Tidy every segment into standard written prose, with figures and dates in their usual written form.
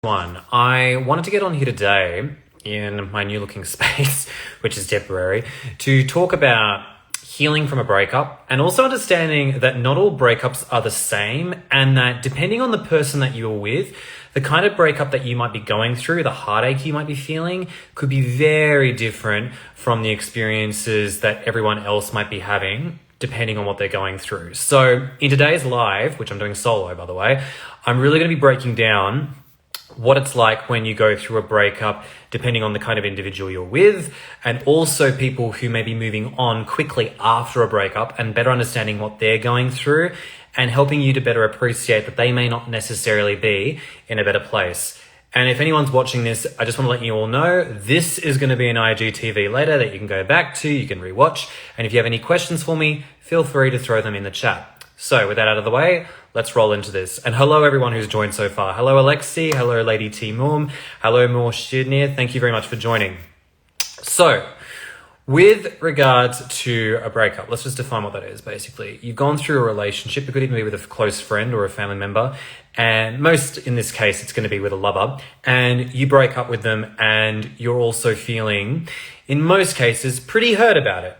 I wanted to get on here today in my new looking space, which is temporary, to talk about healing from a breakup and also understanding that not all breakups are the same, and that depending on the person that you're with, the kind of breakup that you might be going through, the heartache you might be feeling, could be very different from the experiences that everyone else might be having, depending on what they're going through. So in today's live, which I'm doing solo by the way, I'm really going to be breaking down what it's like when you go through a breakup, depending on the kind of individual you're with, and also people who may be moving on quickly after a breakup and better understanding what they're going through and helping you to better appreciate that they may not necessarily be in a better place. And if anyone's watching this, I just want to let you all know, this is going to be an IGTV later that you can go back to, you can rewatch. And if you have any questions for me, feel free to throw them in the chat. So with that out of the way, let's roll into this. And hello everyone who's joined so far. Hello Alexi, hello Lady T Moom, hello More Shidnir. Thank you very much for joining. So with regards to a breakup, let's just define what that is basically. You've gone through a relationship, it could even be with a close friend or a family member, and most in this case it's going to be with a lover, and you break up with them and you're also feeling, in most cases, pretty hurt about it.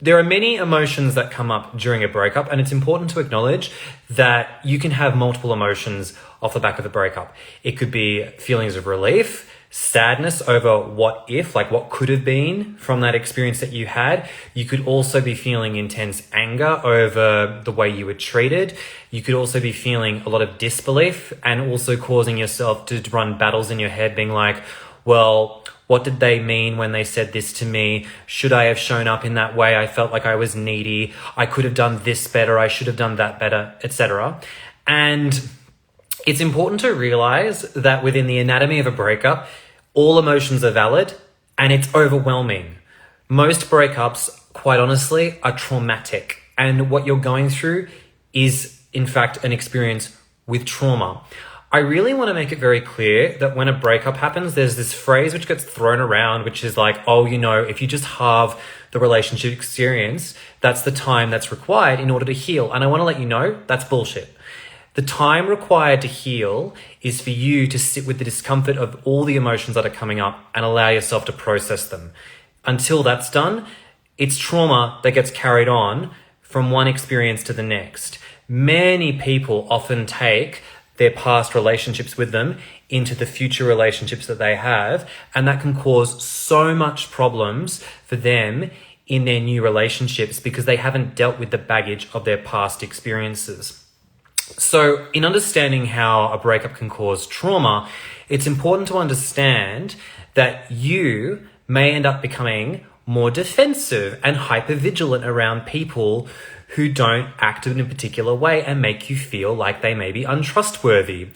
There are many emotions that come up during a breakup, and it's important to acknowledge that you can have multiple emotions off the back of a breakup. It could be feelings of relief, sadness over what if, like what could have been from that experience that you had. You could also be feeling intense anger over the way you were treated. You could also be feeling a lot of disbelief and also causing yourself to run battles in your head being like, well, what did they mean when they said this to me? Should I have shown up in that way? I felt like I was needy. I could have done this better. I should have done that better, etc. And it's important to realize that within the anatomy of a breakup, all emotions are valid and it's overwhelming. Most breakups, quite honestly, are traumatic. And what you're going through is, in fact, an experience with trauma. I really want to make it very clear that when a breakup happens, there's this phrase which gets thrown around, which is like, oh, you know, if you just halve the relationship experience, that's the time that's required in order to heal. And I want to let you know that's bullshit. The time required to heal is for you to sit with the discomfort of all the emotions that are coming up and allow yourself to process them. Until that's done, it's trauma that gets carried on from one experience to the next. Many people often take their past relationships with them into the future relationships that they have, and that can cause so much problems for them in their new relationships because they haven't dealt with the baggage of their past experiences. So in understanding how a breakup can cause trauma, it's important to understand that you may end up becoming more defensive and hypervigilant around people who don't act in a particular way and make you feel like they may be untrustworthy.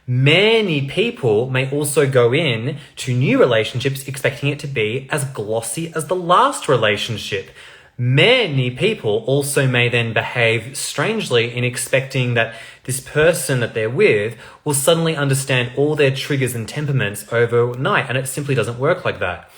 Many people may also go in to new relationships expecting it to be as glossy as the last relationship. Many people also may then behave strangely in expecting that this person that they're with will suddenly understand all their triggers and temperaments overnight, and it simply doesn't work like that.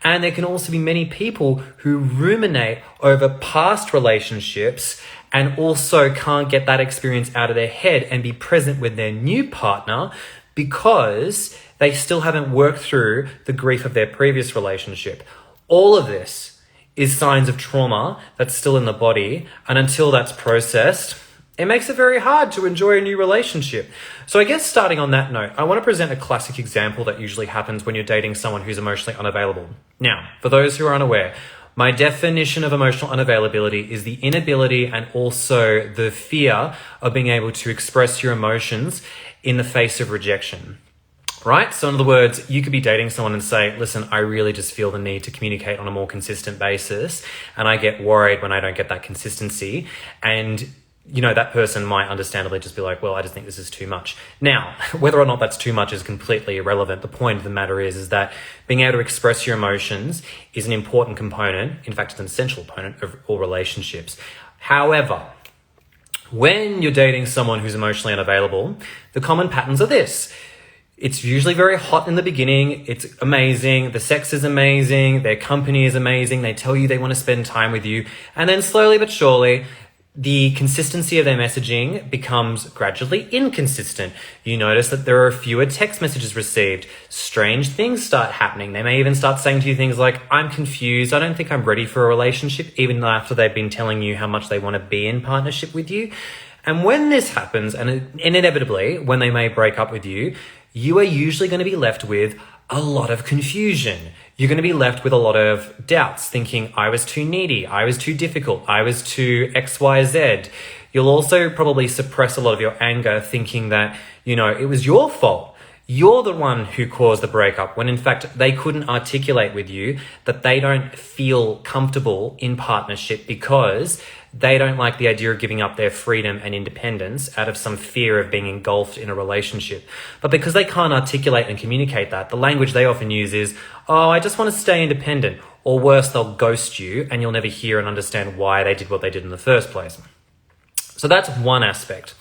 And there can also be many people who ruminate over past relationships and also can't get that experience out of their head and be present with their new partner because they still haven't worked through the grief of their previous relationship. All of this is signs of trauma that's still in the body, and until that's processed, it makes it very hard to enjoy a new relationship. So I guess starting on that note, I want to present a classic example that usually happens when you're dating someone who's emotionally unavailable. Now, for those who are unaware, my definition of emotional unavailability is the inability and also the fear of being able to express your emotions in the face of rejection. Right? So in other words, you could be dating someone and say, listen, I really just feel the need to communicate on a more consistent basis, and I get worried when I don't get that consistency. And you know, that person might understandably just be like, well, I just think this is too much. Now, whether or not that's too much is completely irrelevant. The point of the matter is that being able to express your emotions is an important component. In fact, it's an essential component of all relationships. However, when you're dating someone who's emotionally unavailable, the common patterns are this. It's usually very hot in the beginning. It's amazing. The sex is amazing. Their company is amazing. They tell you they want to spend time with you. And then slowly but surely, the consistency of their messaging becomes gradually inconsistent. You notice that there are fewer text messages received. Strange things start happening. They may even start saying to you things like, I'm confused. I don't think I'm ready for a relationship, even after they've been telling you how much they want to be in partnership with you. And when this happens, and inevitably, when they may break up with you, you are usually going to be left with a lot of confusion. You're going to be left with a lot of doubts, thinking, I was too needy, I was too difficult, I was too XYZ. You'll also probably suppress a lot of your anger, thinking that, it was your fault. You're the one who caused the breakup, when in fact they couldn't articulate with you that they don't feel comfortable in partnership because they don't like the idea of giving up their freedom and independence out of some fear of being engulfed in a relationship. But because they can't articulate and communicate that, the language they often use is, oh, I just want to stay independent. Or worse, they'll ghost you and you'll never hear and understand why they did what they did in the first place. So that's one aspect.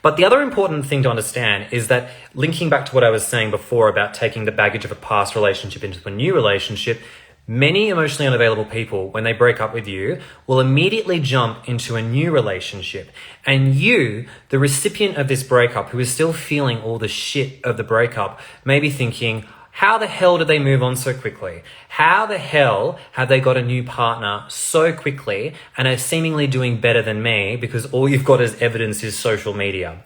But the other important thing to understand is that, linking back to what I was saying before about taking the baggage of a past relationship into a new relationship, many emotionally unavailable people, when they break up with you, will immediately jump into a new relationship. And you, the recipient of this breakup, who is still feeling all the shit of the breakup, may be thinking, how the hell did they move on so quickly? How the hell have they got a new partner so quickly and are seemingly doing better than me because all you've got as evidence is social media?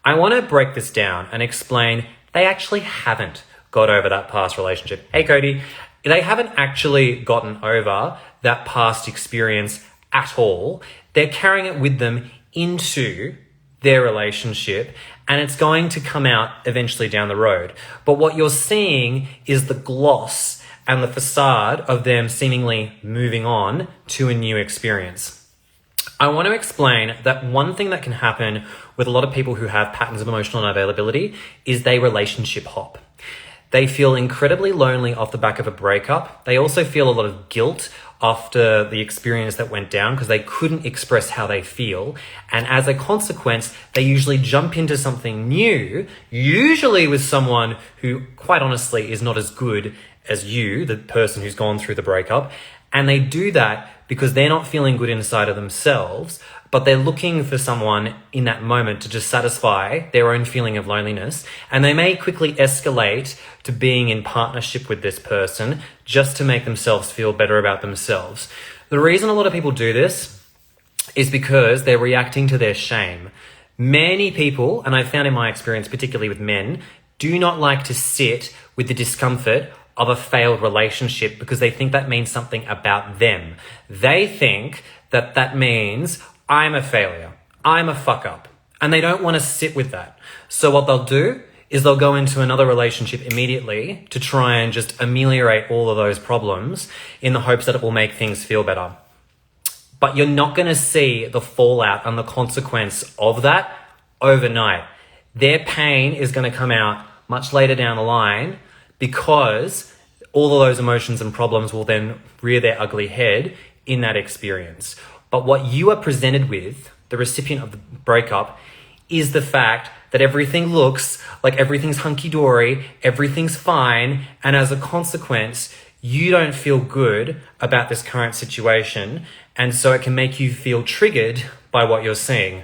I want to break this down and explain they actually haven't got over that past relationship. Hey, Cody. They haven't actually gotten over that past experience at all. They're carrying it with them into their relationship, and it's going to come out eventually down the road. But what you're seeing is the gloss and the facade of them seemingly moving on to a new experience. I want to explain that one thing that can happen with a lot of people who have patterns of emotional unavailability is they relationship hop. They feel incredibly lonely off the back of a breakup. They also feel a lot of guilt after the experience that went down because they couldn't express how they feel. And as a consequence, they usually jump into something new, usually with someone who, quite honestly, is not as good as you, the person who's gone through the breakup. And they do that because they're not feeling good inside of themselves, but they're looking for someone in that moment to just satisfy their own feeling of loneliness. And they may quickly escalate to being in partnership with this person just to make themselves feel better about themselves. The reason a lot of people do this is because they're reacting to their shame. Many people, and I've found in my experience, particularly with men, do not like to sit with the discomfort of a failed relationship because they think that means something about them. They think that that means I'm a failure, I'm a fuck up, and they don't want to sit with that. So what they'll do is they'll go into another relationship immediately to try and just ameliorate all of those problems in the hopes that it will make things feel better. But you're not going to see the fallout and the consequence of that overnight. Their pain is going to come out much later down the line because all of those emotions and problems will then rear their ugly head in that experience. But what you are presented with, the recipient of the breakup, is the fact that everything looks like everything's hunky-dory, everything's fine, and as a consequence, you don't feel good about this current situation, and so it can make you feel triggered by what you're seeing.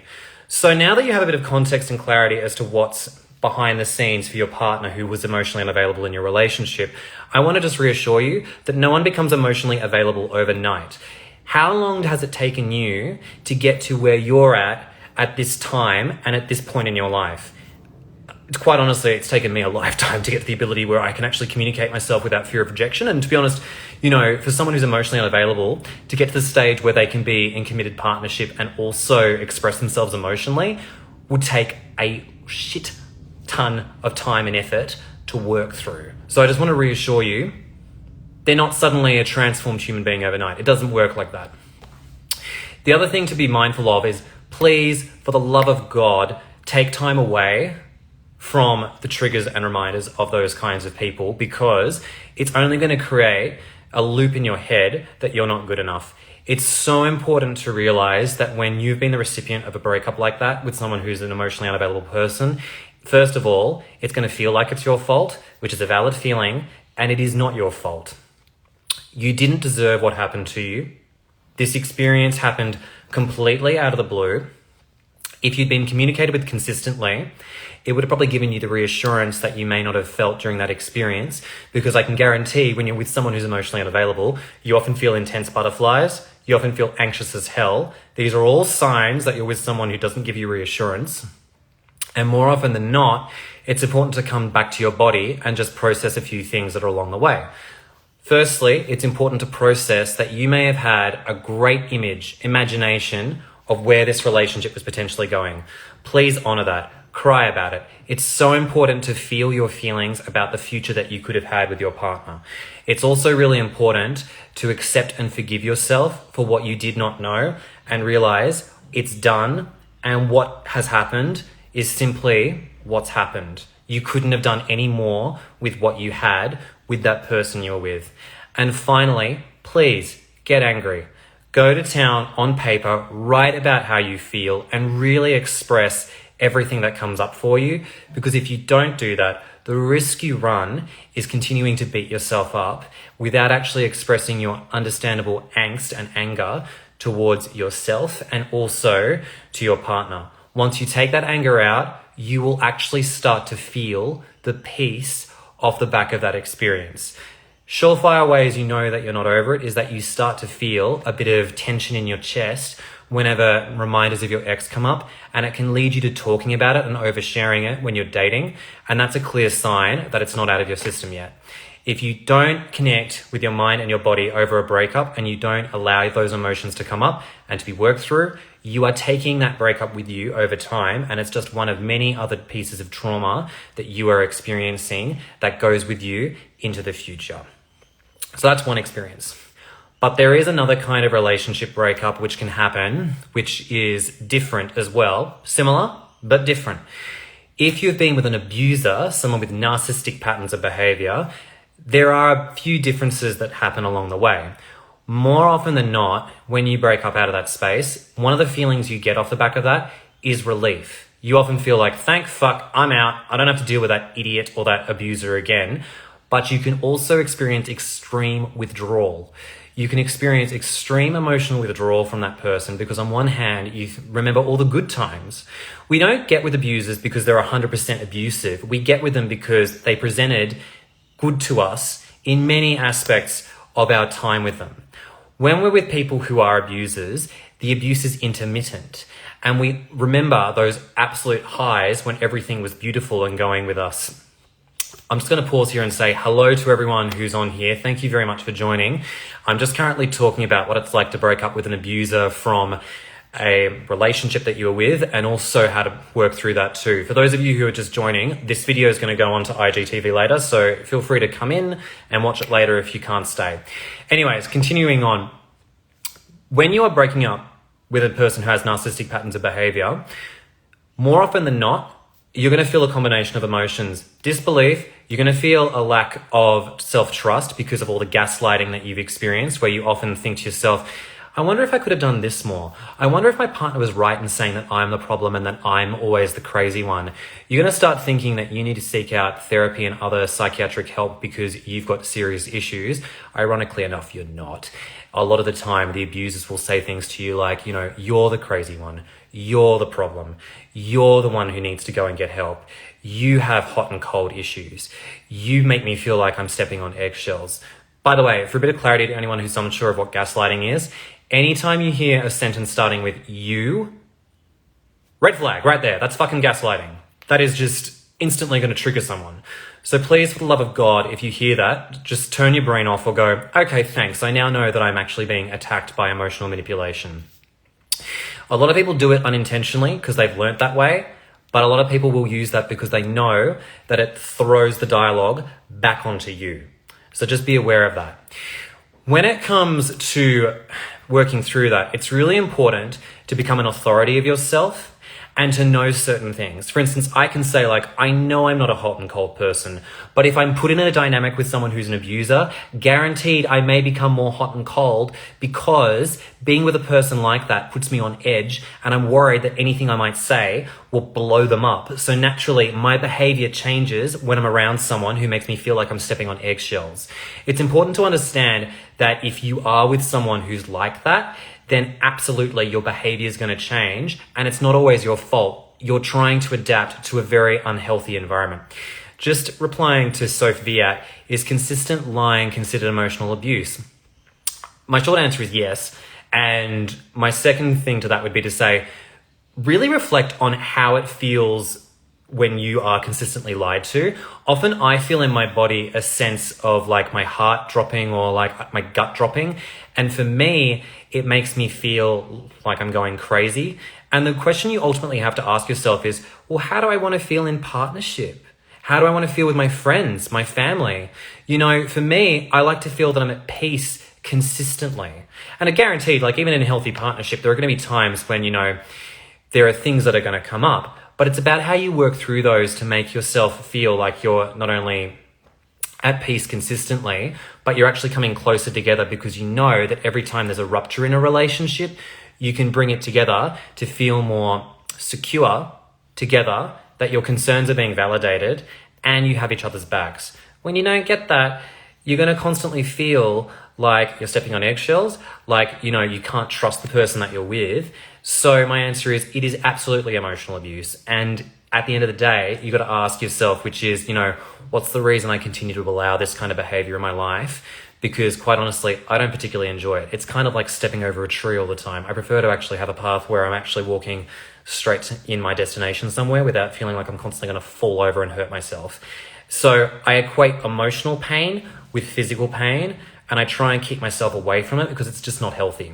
So now that you have a bit of context and clarity as to what's behind the scenes for your partner who was emotionally unavailable in your relationship, I want to just reassure you that no one becomes emotionally available overnight. How long has it taken you to get to where you're at this time and at this point in your life? Quite honestly, it's taken me a lifetime to get to the ability where I can actually communicate myself without fear of rejection. And to be honest, for someone who's emotionally unavailable, to get to the stage where they can be in committed partnership and also express themselves emotionally would take a shit ton of time and effort to work through. So I just want to reassure you, they're not suddenly a transformed human being overnight. It doesn't work like that. The other thing to be mindful of is, please, for the love of God, take time away from the triggers and reminders of those kinds of people, because it's only going to create a loop in your head that you're not good enough. It's so important to realize that when you've been the recipient of a breakup like that with someone who's an emotionally unavailable person, first of all, it's going to feel like it's your fault, which is a valid feeling, and it is not your fault. You didn't deserve what happened to you. This experience happened completely out of the blue, if you'd been communicated with consistently, it would have probably given you the reassurance that you may not have felt during that experience, because I can guarantee when you're with someone who's emotionally unavailable, you often feel intense butterflies, you often feel anxious as hell. These are all signs that you're with someone who doesn't give you reassurance. And more often than not, it's important to come back to your body and just process a few things that are along the way. Firstly, it's important to process that you may have had a great imagination of where this relationship was potentially going. Please honor that. Cry about it. It's so important to feel your feelings about the future that you could have had with your partner. It's also really important to accept and forgive yourself for what you did not know and realize it's done, and what has happened is simply what's happened. You couldn't have done any more with what you had with that person you're with. And finally, please get angry. Go to town on paper, write about how you feel, and really express everything that comes up for you. Because if you don't do that, the risk you run is continuing to beat yourself up without actually expressing your understandable angst and anger towards yourself and also to your partner. Once you take that anger out, you will actually start to feel the peace off the back of that experience. Surefire ways you know that you're not over it is that you start to feel a bit of tension in your chest whenever reminders of your ex come up, and it can lead you to talking about it and oversharing it when you're dating, and that's a clear sign that it's not out of your system yet. If you don't connect with your mind and your body over a breakup and you don't allow those emotions to come up and to be worked through, you are taking that breakup with you over time, and it's just one of many other pieces of trauma that you are experiencing that goes with you into the future. So that's one experience. But there is another kind of relationship breakup which can happen, which is different as well. Similar, but different. If you've been with an abuser, someone with narcissistic patterns of behavior, there are a few differences that happen along the way. More often than not, when you break up out of that space, one of the feelings you get off the back of that is relief. You often feel like, thank fuck, I'm out. I don't have to deal with that idiot or that abuser again. But you can also experience extreme withdrawal. You can experience extreme emotional withdrawal from that person because on one hand, you remember all the good times. We don't get with abusers because they're 100% abusive. We get with them because they presented good to us in many aspects of our time with them. When we're with people who are abusers, the abuse is intermittent. And we remember those absolute highs when everything was beautiful and going with us. I'm just going to pause here and say hello to everyone who's on here. Thank you very much for joining. I'm just currently talking about what it's like to break up with an abuser from a relationship that you were with, and also how to work through that too. For those of you who are just joining, this video is going to go on to IGTV later, so feel free to come in and watch it later if you can't stay. Anyways, continuing on. When you are breaking up with a person who has narcissistic patterns of behavior, more often than not, you're going to feel a combination of emotions. Disbelief, you're going to feel a lack of self-trust because of all the gaslighting that you've experienced, where you often think to yourself, I wonder if I could have done this more. I wonder if my partner was right in saying that I'm the problem and that I'm always the crazy one. You're going to start thinking that you need to seek out therapy and other psychiatric help because you've got serious issues. Ironically enough, you're not. A lot of the time, the abusers will say things to you like, you're the crazy one. You're the problem. You're the one who needs to go and get help. You have hot and cold issues. You make me feel like I'm stepping on eggshells. By the way, for a bit of clarity to anyone who's unsure of what gaslighting is, anytime you hear a sentence starting with you, red flag right there. That's fucking gaslighting. That is just instantly going to trigger someone. So please, for the love of God, if you hear that, just turn your brain off or go, okay, thanks. I now know that I'm actually being attacked by emotional manipulation. A lot of people do it unintentionally because they've learnt that way, but a lot of people will use that because they know that it throws the dialogue back onto you. So just be aware of that. When it comes to working through that, it's really important to become an authority of yourself and to know certain things. For instance, I can say I know I'm not a hot and cold person, but if I'm put in a dynamic with someone who's an abuser, guaranteed I may become more hot and cold because being with a person like that puts me on edge and I'm worried that anything I might say will blow them up. So naturally, my behavior changes when I'm around someone who makes me feel like I'm stepping on eggshells. It's important to understand that if you are with someone who's like that, then absolutely your behavior is going to change, and it's not always your fault. You're trying to adapt to a very unhealthy environment. Just replying to Soph Viat, is consistent lying considered emotional abuse? My short answer is yes. And my second thing to that would be to say, really reflect on how it feels when you are consistently lied to. Often I feel in my body a sense of like my heart dropping or like my gut dropping. And for me, it makes me feel like I'm going crazy. And the question you ultimately have to ask yourself is, well, how do I want to feel in partnership? How do I want to feel with my friends, my family? You know, for me, I like to feel that I'm at peace consistently. And I guaranteed, like even in a healthy partnership, there are going to be times when, you know, there are things that are going to come up. But it's about how you work through those to make yourself feel like you're not only at peace consistently, but you're actually coming closer together, because you know that every time there's a rupture in a relationship, you can bring it together to feel more secure together, that your concerns are being validated and you have each other's backs. When you don't get that, you're going to constantly feel like you're stepping on eggshells, like, you know, you can't trust the person that you're with. So my answer is, it is absolutely emotional abuse. And at the end of the day, you got to ask yourself, which is, you know, what's the reason I continue to allow this kind of behavior in my life? Because quite honestly, I don't particularly enjoy it. It's kind of like stepping over a tree all the time. I prefer to actually have a path where I'm actually walking straight in my destination somewhere without feeling like I'm constantly going to fall over and hurt myself. So I equate emotional pain with physical pain, and I try and keep myself away from it because it's just not healthy.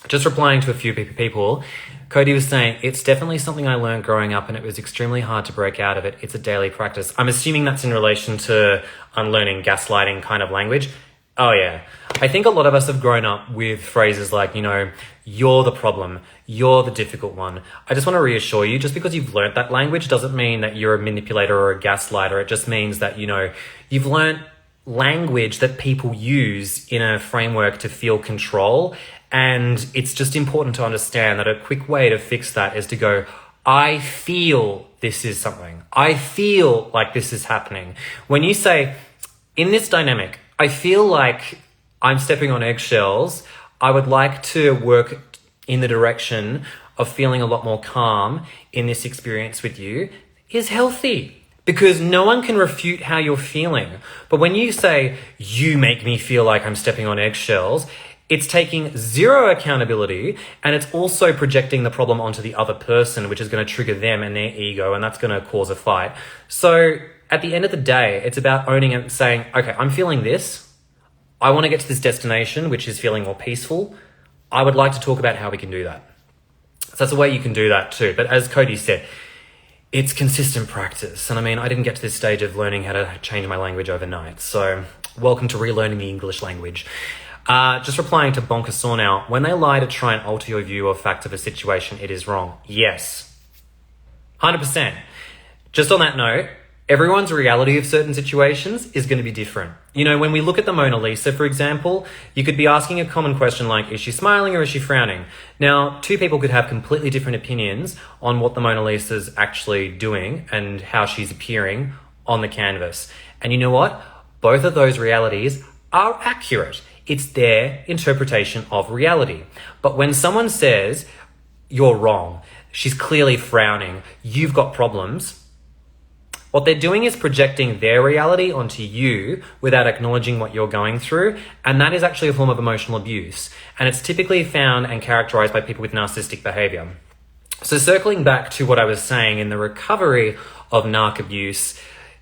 Just replying to a few people, Cody was saying, it's definitely something I learned growing up and it was extremely hard to break out of it. It's a daily practice. I'm assuming that's in relation to unlearning gaslighting kind of language. Oh yeah. I think a lot of us have grown up with phrases like, you know, you're the problem, you're the difficult one. I just want to reassure you, just because you've learnt that language doesn't mean that you're a manipulator or a gaslighter. It just means that, you know, you've learnt language that people use in a framework to feel control. And it's just important to understand that a quick way to fix that is to go, I feel this is something. I feel like this is happening. When you say, in this dynamic, I feel like I'm stepping on eggshells, I would like to work in the direction of feeling a lot more calm in this experience with you, is healthy. Because no one can refute how you're feeling. But when you say, you make me feel like I'm stepping on eggshells, it's taking zero accountability, and it's also projecting the problem onto the other person, which is going to trigger them and their ego, and that's going to cause a fight. So at the end of the day, it's about owning it and saying, okay, I'm feeling this. I want to get to this destination, which is feeling more peaceful. I would like to talk about how we can do that. So that's a way you can do that too. But as Cody said, it's consistent practice. And I mean, I didn't get to this stage of learning how to change my language overnight. So welcome to relearning the English language. Just replying to Bonker Sornow, when they lie to try and alter your view or fact of a situation, it is wrong. Yes. 100%. Just on that note, everyone's reality of certain situations is going to be different. You know, when we look at the Mona Lisa, for example, you could be asking a common question like, is she smiling or is she frowning? Now, two people could have completely different opinions on what the Mona Lisa's actually doing and how she's appearing on the canvas. And you know what? Both of those realities are accurate. It's their interpretation of reality. But when someone says, you're wrong, she's clearly frowning, you've got problems, what they're doing is projecting their reality onto you without acknowledging what you're going through. And that is actually a form of emotional abuse. And it's typically found and characterized by people with narcissistic behavior. So circling back to what I was saying in the recovery of narc abuse,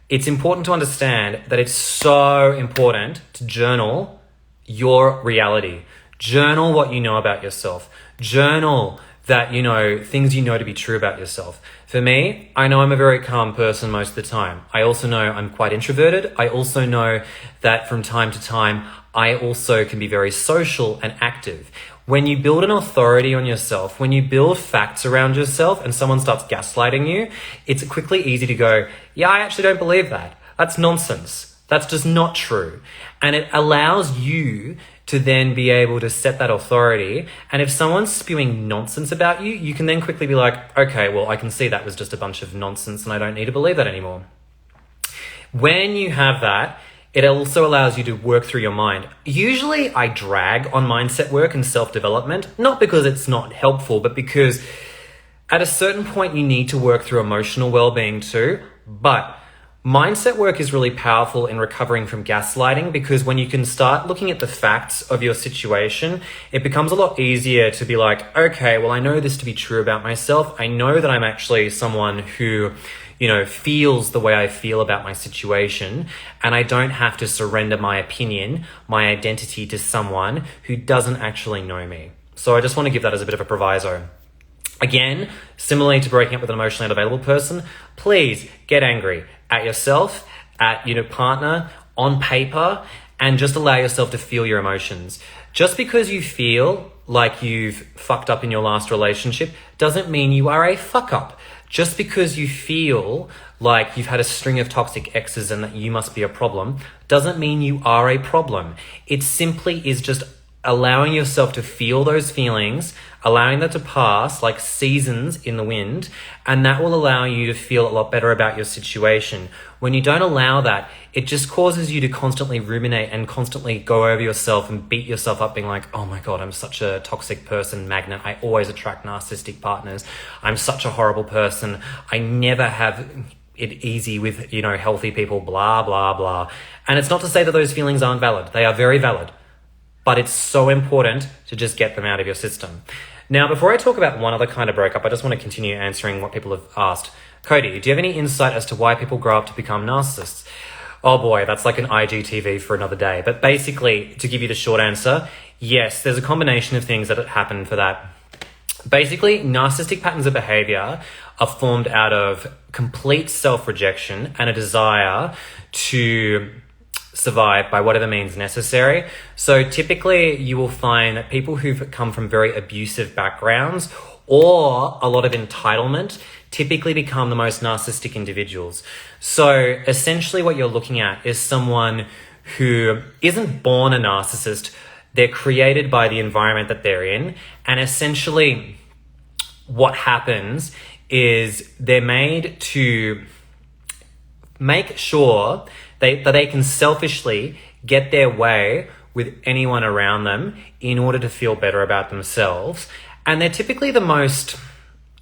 it's important to understand that it's so important to journal your reality. Journal what you know about yourself. Journal that, you know, things you know to be true about yourself. For me, I know I'm a very calm person most of the time. I also know I'm quite introverted. I also know that from time to time, I also can be very social and active. When you build an authority on yourself, when you build facts around yourself and someone starts gaslighting you, it's quickly easy to go, yeah, I actually don't believe that. That's nonsense. That's just not true. And it allows you to then be able to set that authority. And if someone's spewing nonsense about you, you can then quickly be like, okay, well, I can see that was just a bunch of nonsense and I don't need to believe that anymore. When you have that, It also allows you to work through your mind. Usually I drag on mindset work and self-development, not because it's not helpful, but because at a certain point you need to work through emotional well-being too. But mindset work is really powerful in recovering from gaslighting, because when you can start looking at the facts of your situation, it becomes a lot easier to be like, okay, well, I know this to be true about myself. I know that I'm actually someone who, feels the way I feel about my situation, and I don't have to surrender my opinion, my identity to someone who doesn't actually know me. So I just want to give that as a bit of a proviso. Again, similarly to breaking up with an emotionally unavailable person, please get angry at yourself, at your partner, on paper, and just allow yourself to feel your emotions. Just because you feel like you've fucked up in your last relationship doesn't mean you are a fuck up. Just because you feel like you've had a string of toxic exes and that you must be a problem doesn't mean you are a problem. It simply is just allowing yourself to feel those feelings, allowing that to pass like seasons in the wind, and that will allow you to feel a lot better about your situation. When you don't allow that, it just causes you to constantly ruminate and constantly go over yourself and beat yourself up, being like, oh my God, I'm such a toxic person magnet. I always attract narcissistic partners. I'm such a horrible person. I never have it easy with, healthy people, blah, blah, blah. And it's not to say that those feelings aren't valid. They are very valid. But it's so important to just get them out of your system. Now, before I talk about one other kind of breakup, I just want to continue answering what people have asked. Cody, do you have any insight as to why people grow up to become narcissists? Oh boy, that's like an IGTV for another day. But basically, to give you the short answer, yes, there's a combination of things that happen for that. Basically, narcissistic patterns of behavior are formed out of complete self-rejection and a desire to survive by whatever means necessary. So typically you will find that people who've come from very abusive backgrounds or a lot of entitlement typically become the most narcissistic individuals. So essentially what you're looking at is someone who isn't born a narcissist. They're created by the environment that they're in. And essentially what happens is they're made to make sure that they can selfishly get their way with anyone around them in order to feel better about themselves. And they're typically the most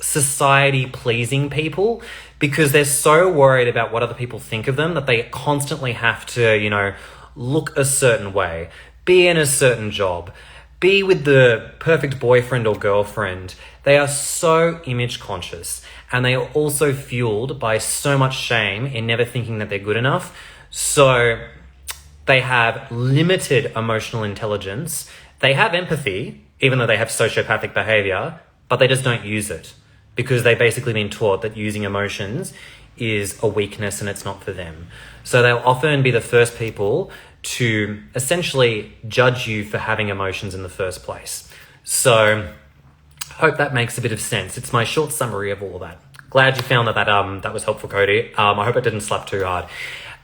society-pleasing people because they're so worried about what other people think of them that they constantly have to, look a certain way, be in a certain job, be with the perfect boyfriend or girlfriend. They are so image conscious, and they are also fueled by so much shame in never thinking that they're good enough. So they have limited emotional intelligence. They have empathy, even though they have sociopathic behavior, but they just don't use it because they've basically been taught that using emotions is a weakness and it's not for them. So they'll often be the first people to essentially judge you for having emotions in the first place. So hope that makes a bit of sense. It's my short summary of all of that. Glad you found that was helpful, Cody. I hope it didn't slap too hard.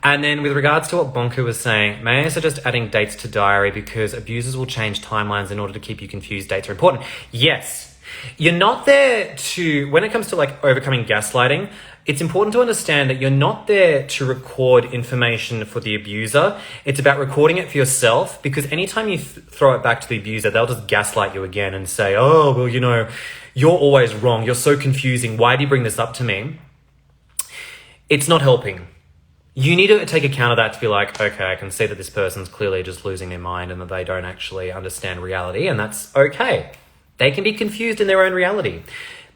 And then with regards to what Bonka was saying, may I suggest adding dates to diary because abusers will change timelines in order to keep you confused. Dates are important. Yes. You're not there to, when it comes to like overcoming gaslighting, it's important to understand that you're not there to record information for the abuser. It's about recording it for yourself, because anytime you throw it back to the abuser, they'll just gaslight you again and say, oh, well, you're always wrong. You're so confusing. Why do you bring this up to me? It's not helping. You need to take account of that to be like, okay, I can see that this person's clearly just losing their mind and that they don't actually understand reality, and that's okay. They can be confused in their own reality.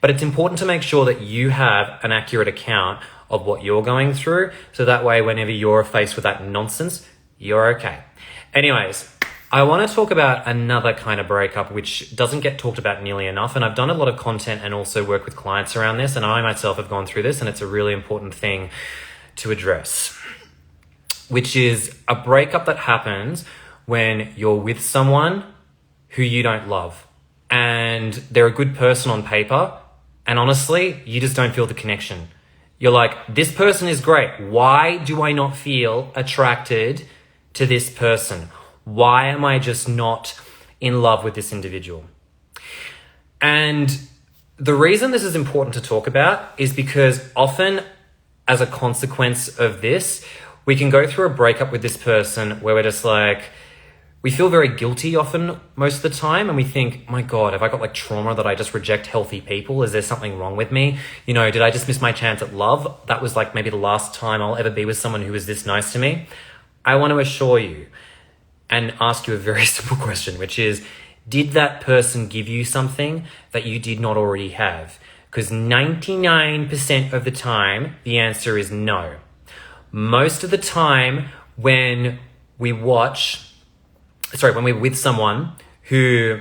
But it's important to make sure that you have an accurate account of what you're going through, so that way whenever you're faced with that nonsense, you're okay. Anyways, I want to talk about another kind of breakup which doesn't get talked about nearly enough, and I've done a lot of content and also work with clients around this, and I myself have gone through this, and it's a really important thing to address, which is a breakup that happens when you're with someone who you don't love and they're a good person on paper, and honestly, you just don't feel the connection. You're like, this person is great. Why do I not feel attracted to this person? Why am I just not in love with this individual? And the reason this is important to talk about is because often as a consequence of this, we can go through a breakup with this person where we're just like, we feel very guilty often, most of the time, and we think, my God, have I got like trauma that I just reject healthy people? Is there something wrong with me? You know, did I just miss my chance at love? That was like maybe the last time I'll ever be with someone who was this nice to me. I want to assure you and ask you a very simple question, which is, did that person give you something that you did not already have? Because 99% of the time, the answer is no. Most of the time when we're with someone who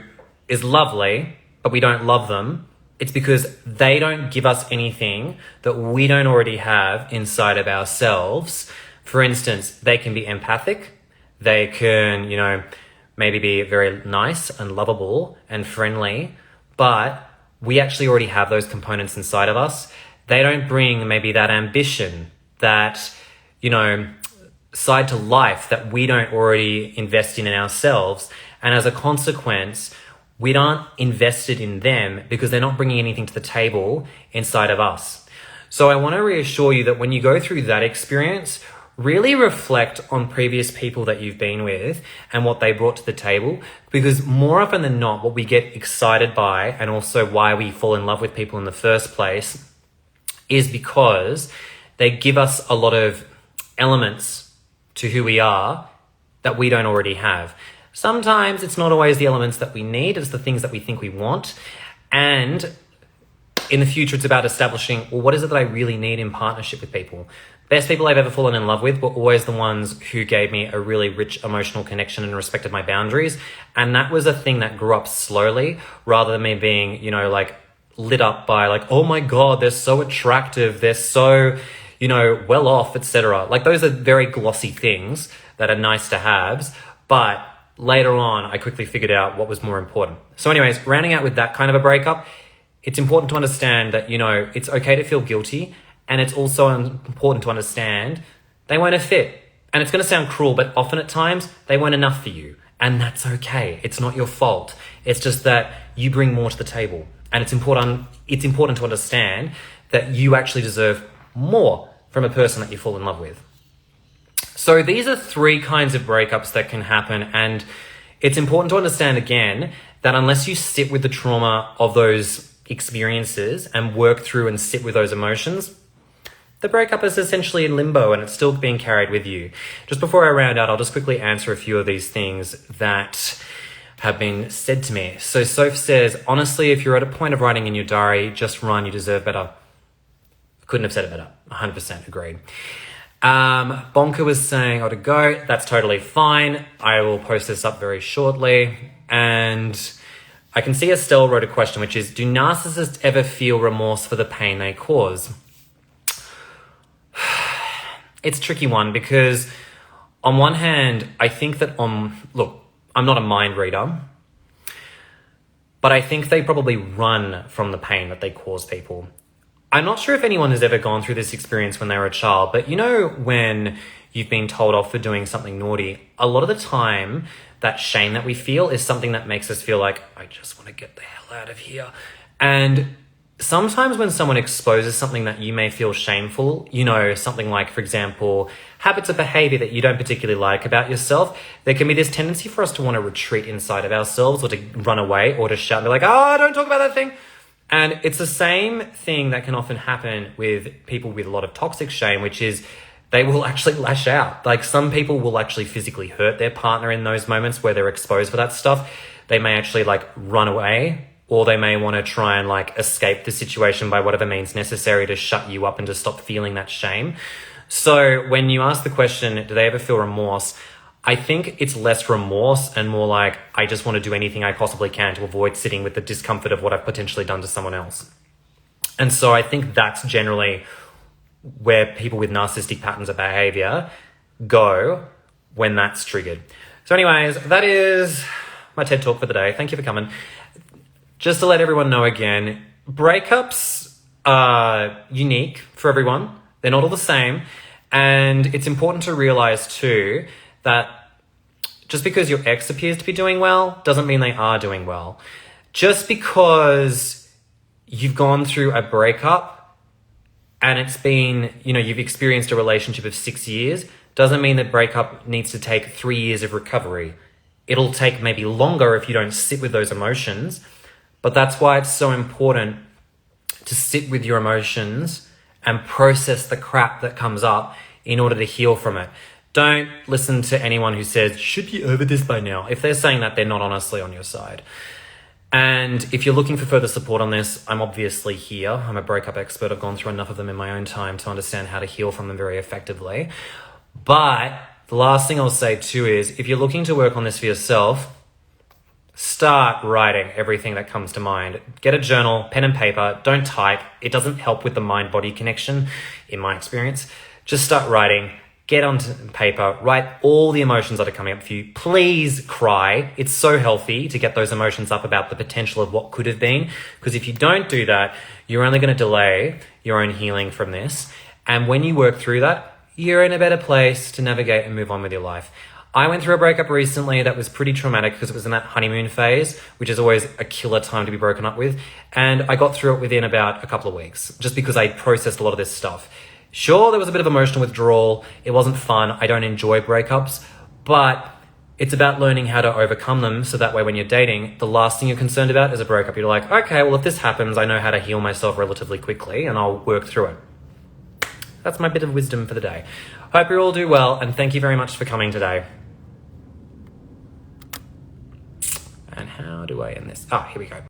is lovely, but we don't love them, it's because they don't give us anything that we don't already have inside of ourselves. For instance, they can be empathic. They can, maybe be very nice and lovable and friendly, but we actually already have those components inside of us. They don't bring maybe that ambition, that, side to life that we don't already invest in ourselves. And as a consequence, we aren't invested in them because they're not bringing anything to the table inside of us. So I want to reassure you that when you go through that experience, really reflect on previous people that you've been with and what they brought to the table, because more often than not, what we get excited by and also why we fall in love with people in the first place is because they give us a lot of elements to who we are that we don't already have. Sometimes it's not always the elements that we need, it's the things that we think we want. And in the future, it's about establishing, well, what is it that I really need in partnership with people? Best people I've ever fallen in love with were always the ones who gave me a really rich emotional connection and respected my boundaries. And that was a thing that grew up slowly rather than me being, lit up by like, oh my God, they're so attractive. They're so, well off, etc. Like those are very glossy things that are nice to haves. But later on, I quickly figured out what was more important. So anyways, rounding out with that kind of a breakup, it's important to understand that, it's okay to feel guilty. And it's also important to understand they weren't a fit. And it's going to sound cruel, but often at times they weren't enough for you. And that's okay. It's not your fault. It's just that you bring more to the table. And it's important to understand that you actually deserve more from a person that you fall in love with. So these are 3 kinds of breakups that can happen. And it's important to understand again that unless you sit with the trauma of those experiences and work through and sit with those emotions, the breakup is essentially in limbo and it's still being carried with you. Just before I round out, I'll just quickly answer a few of these things that have been said to me. So Soph says, honestly, if you're at a point of writing in your diary, just run, you deserve better. Couldn't have said it better. 100% agreed. Bonka was saying, to go. That's totally fine. I will post this up very shortly. And I can see Estelle wrote a question, which is, do narcissists ever feel remorse for the pain they cause? It's a tricky one because on one hand, I think that look, I'm not a mind reader, but I think they probably run from the pain that they cause people. I'm not sure if anyone has ever gone through this experience when they were a child, but when you've been told off for doing something naughty, a lot of the time that shame that we feel is something that makes us feel like, I just want to get the hell out of here. And sometimes when someone exposes something that you may feel shameful, something like, for example, habits of behavior that you don't particularly like about yourself, there can be this tendency for us to want to retreat inside of ourselves or to run away or to shout and be like, don't talk about that thing. And it's the same thing that can often happen with people with a lot of toxic shame, which is they will actually lash out. Like some people will actually physically hurt their partner in those moments where they're exposed for that stuff. They may actually run away, or they may want to try and escape the situation by whatever means necessary to shut you up and to stop feeling that shame. So when you ask the question, do they ever feel remorse? I think it's less remorse and more like, I just want to do anything I possibly can to avoid sitting with the discomfort of what I've potentially done to someone else. And so I think that's generally where people with narcissistic patterns of behavior go when that's triggered. So anyways, that is my TED Talk for the day. Thank you for coming. Just to let everyone know again, breakups are unique for everyone. They're not all the same. And it's important to realize too that just because your ex appears to be doing well doesn't mean they are doing well. Just because you've gone through a breakup and it's been, you've experienced a relationship of 6 years doesn't mean that breakup needs to take 3 years of recovery. It'll take maybe longer if you don't sit with those emotions, but that's why it's so important to sit with your emotions and process the crap that comes up in order to heal from it. Don't listen to anyone who says, should be over this by now. If they're saying that, they're not honestly on your side. And if you're looking for further support on this, I'm obviously here. I'm a breakup expert. I've gone through enough of them in my own time to understand how to heal from them very effectively. But the last thing I'll say too is, if you're looking to work on this for yourself, start writing everything that comes to mind. Get a journal, pen and paper. Don't type. It doesn't help with the mind-body connection, in my experience. Just start writing. Get onto paper. Write all the emotions that are coming up for you. Please cry. It's so healthy to get those emotions up about the potential of what could have been. Because if you don't do that, you're only going to delay your own healing from this. And when you work through that, you're in a better place to navigate and move on with your life. I went through a breakup recently that was pretty traumatic because it was in that honeymoon phase, which is always a killer time to be broken up with. And I got through it within about a couple of weeks, just because I processed a lot of this stuff. Sure, there was a bit of emotional withdrawal. It wasn't fun. I don't enjoy breakups, but it's about learning how to overcome them. So that way, when you're dating, the last thing you're concerned about is a breakup. You're like, okay, well, if this happens, I know how to heal myself relatively quickly and I'll work through it. That's my bit of wisdom for the day. Hope you all do well, and thank you very much for coming today. And how do I end this? Here we go.